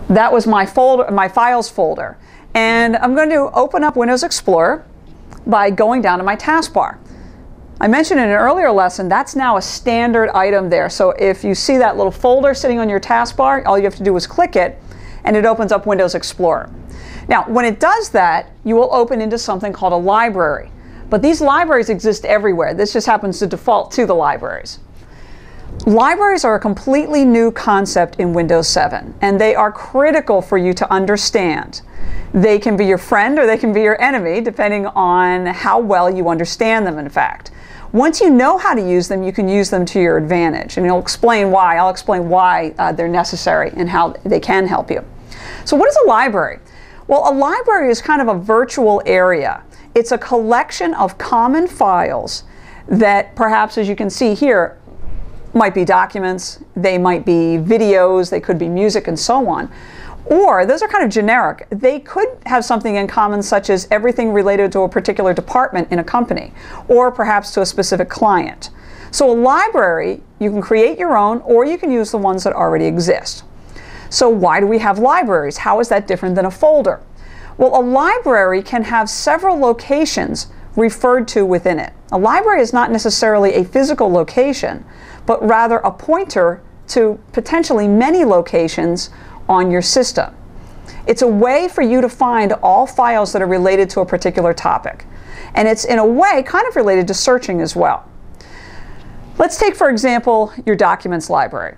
That was my folder, my files folder. And I'm going to open up Windows Explorer by going down to my taskbar. I mentioned in an earlier lesson, that's now a standard item there. So if you see that little folder sitting on your taskbar, all you have to do is click it, and it opens up Windows Explorer. Now, when it does that, you will open into something called a library. But these libraries exist everywhere. This just happens to default to the libraries. Libraries are a completely new concept in Windows 7, and they are critical for you to understand. They can be your friend or they can be your enemy, depending on how well you understand them, in fact. Once you know how to use them, you can use them to your advantage. And I'll explain why they're necessary and how they can help you. So what is a library? Well, a library is kind of a virtual area. It's a collection of common files that perhaps, as you can see here, might be documents, they might be videos, they could be music, and so on. Or, those are kind of generic. They could have something in common, such as everything related to a particular department in a company, or perhaps to a specific client. So a library, you can create your own, or you can use the ones that already exist. So why do we have libraries? How is that different than a folder? Well, a library can have several locations referred to within it. A library is not necessarily a physical location, but rather a pointer to potentially many locations on your system. It's a way for you to find all files that are related to a particular topic. And it's, in a way, kind of related to searching as well. Let's take, for example, your documents library.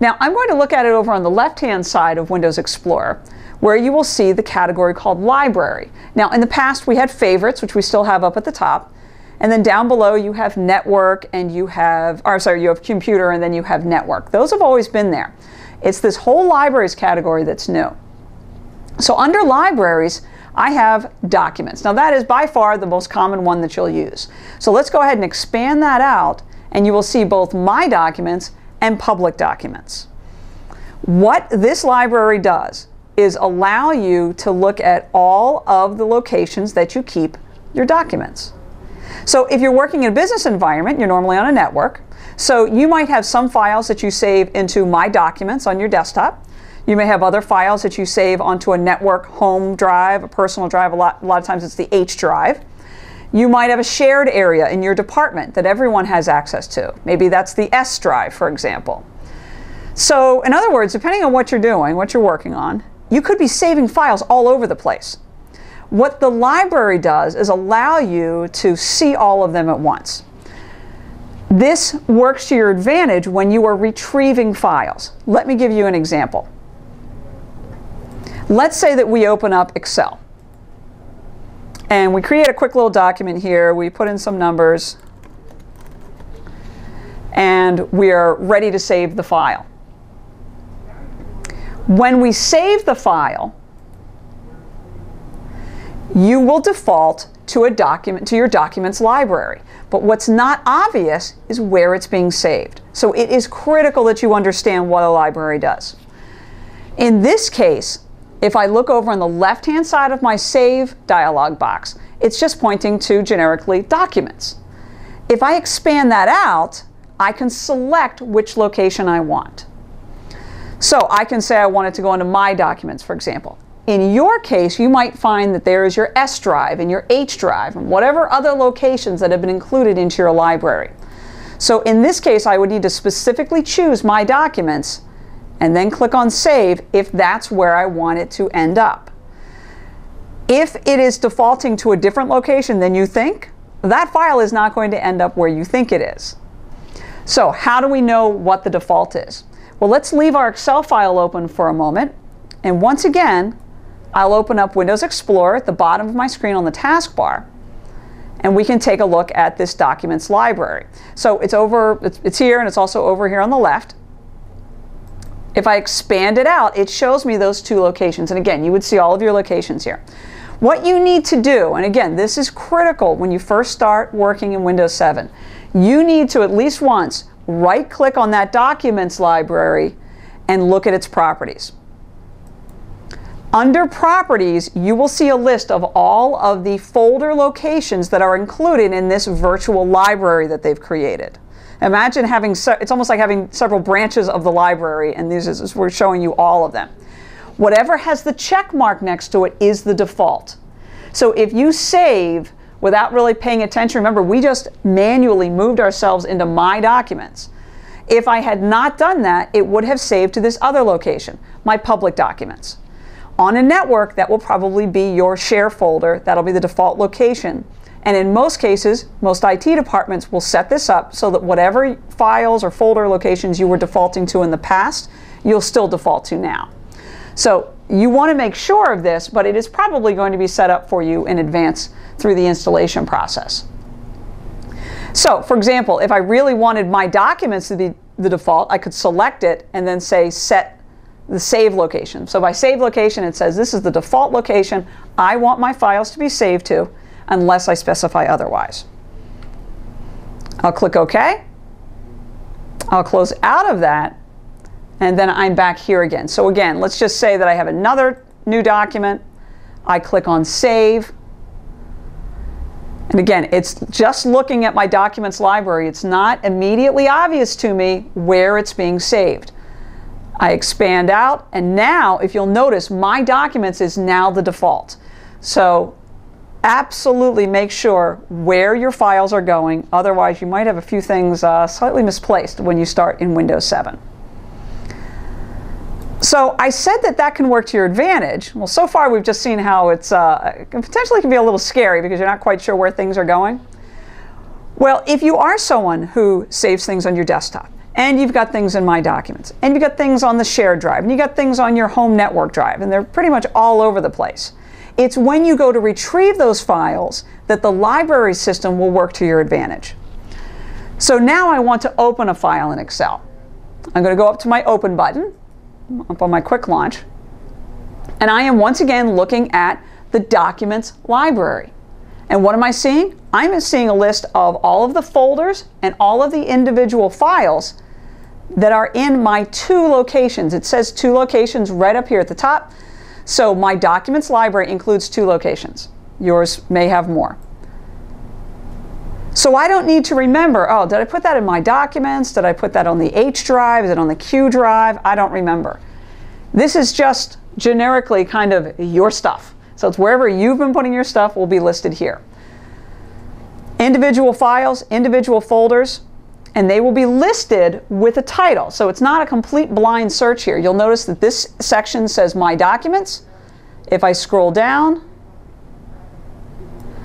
Now, I'm going to look at it over on the left-hand side of Windows Explorer, where you will see the category called Library. Now, in the past, we had Favorites, which we still have up at the top. And then down below, you have Network, and you have Computer, and then you have Network. Those have always been there. It's this whole Libraries category that's new. So under Libraries, I have Documents. Now, that is by far the most common one that you'll use. So let's go ahead and expand that out, and you will see both My Documents and Public Documents. What this library does is allow you to look at all of the locations that you keep your documents. So if you're working in a business environment, you're normally on a network. So you might have some files that you save into My Documents on your desktop. You may have other files that you save onto a network home drive, a personal drive. A lot of times it's the H drive. You might have a shared area in your department that everyone has access to. Maybe that's the S drive, for example. So in other words, depending on what you're doing, what you're working on, you could be saving files all over the place. What the library does is allow you to see all of them at once. This works to your advantage when you are retrieving files. Let me give you an example. Let's say that we open up Excel. And we create a quick little document here. We put in some numbers. And we are ready to save the file. When we save the file, you will default to your documents library. But what's not obvious is where it's being saved. So it is critical that you understand what a library does. In this case, if I look over on the left-hand side of my Save dialog box, it's just pointing to generically Documents. If I expand that out, I can select which location I want. So I can say I want it to go into My Documents, for example. In your case, you might find that there is your S drive and your H drive and whatever other locations that have been included into your library. So in this case, I would need to specifically choose My Documents and then click on Save if that's where I want it to end up. If it is defaulting to a different location than you think, that file is not going to end up where you think it is. So how do we know what the default is? Well, let's leave our Excel file open for a moment. And once again, I'll open up Windows Explorer at the bottom of my screen on the taskbar, and we can take a look at this Documents library. So it's here, and it's also over here on the left. If I expand it out, it shows me those two locations. And again, you would see all of your locations here. What you need to do, and again, this is critical when you first start working in Windows 7, you need to at least once right-click on that Documents library and look at its properties. Under Properties, you will see a list of all of the folder locations that are included in this virtual library that they've created. Imagine having, it's almost like having several branches of the library, and we're showing you all of them. Whatever has the check mark next to it is the default. So if you save without really paying attention, remember we just manually moved ourselves into My Documents. If I had not done that, it would have saved to this other location, My Public Documents. On a network, that will probably be your share folder. That'll be the default location. And in most cases, most IT departments will set this up so that whatever files or folder locations you were defaulting to in the past, you'll still default to now. So you want to make sure of this, but it is probably going to be set up for you in advance through the installation process. So, for example, if I really wanted My Documents to be the default, I could select it and then say set the save location. So by save location, it says this is the default location I want my files to be saved to unless I specify otherwise. I'll click OK. I'll close out of that, and then I'm back here again. So again, let's just say that I have another new document. I click on Save. And again, it's just looking at my documents library. It's not immediately obvious to me where it's being saved. I expand out, and now, if you'll notice, My Documents is now the default. So absolutely make sure where your files are going. Otherwise, you might have a few things slightly misplaced when you start in Windows 7. So I said that that can work to your advantage. Well, so far we've just seen how it's potentially can be a little scary because you're not quite sure where things are going. Well, if you are someone who saves things on your desktop, and you've got things in My Documents, and you've got things on the shared drive, and you've got things on your home network drive, and they're pretty much all over the place, it's when you go to retrieve those files that the library system will work to your advantage. So now I want to open a file in Excel. I'm going to go up to my Open button, up on my quick launch, and I am once again looking at the Documents library. And what am I seeing? I'm seeing a list of all of the folders and all of the individual files that are in my 2 locations. It says 2 locations right up here at the top. So my Documents library includes 2 locations. Yours may have more. So I don't need to remember, oh, did I put that in My Documents? Did I put that on the H drive? Is it on the Q drive? I don't remember. This is just generically kind of your stuff. So it's wherever you've been putting your stuff will be listed here. Individual files, individual folders, and they will be listed with a title. So it's not a complete blind search here. You'll notice that this section says My Documents. If I scroll down,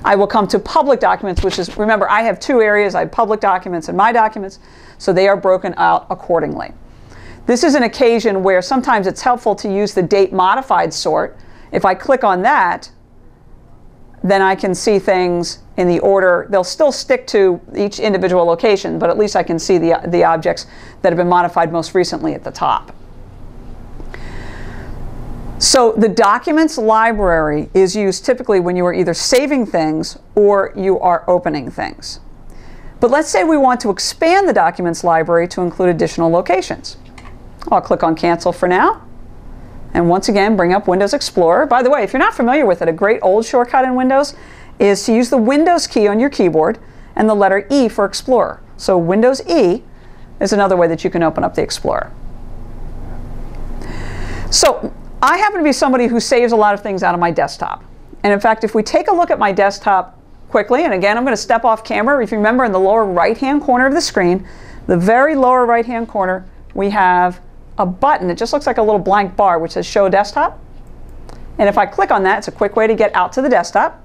I will come to Public Documents, which is, remember, I have 2 areas. I have Public Documents and My Documents, so they are broken out accordingly. This is an occasion where sometimes it's helpful to use the date modified sort. If I click on that, then I can see things in the order. They'll still stick to each individual location, but at least I can see the objects that have been modified most recently at the top. So the Documents library is used typically when you are either saving things or you are opening things. But let's say we want to expand the Documents library to include additional locations. I'll click on Cancel for now. And once again, bring up Windows Explorer. By the way, if you're not familiar with it, a great old shortcut in Windows is to use the Windows key on your keyboard and the letter E for Explorer. So Windows E is another way that you can open up the Explorer. So I happen to be somebody who saves a lot of things out of my desktop. And in fact, if we take a look at my desktop quickly, and again, I'm going to step off camera. If you remember in the lower right-hand corner of the screen, the very lower right-hand corner, we have a button. It just looks like a little blank bar which says Show Desktop. And if I click on that, it's a quick way to get out to the desktop.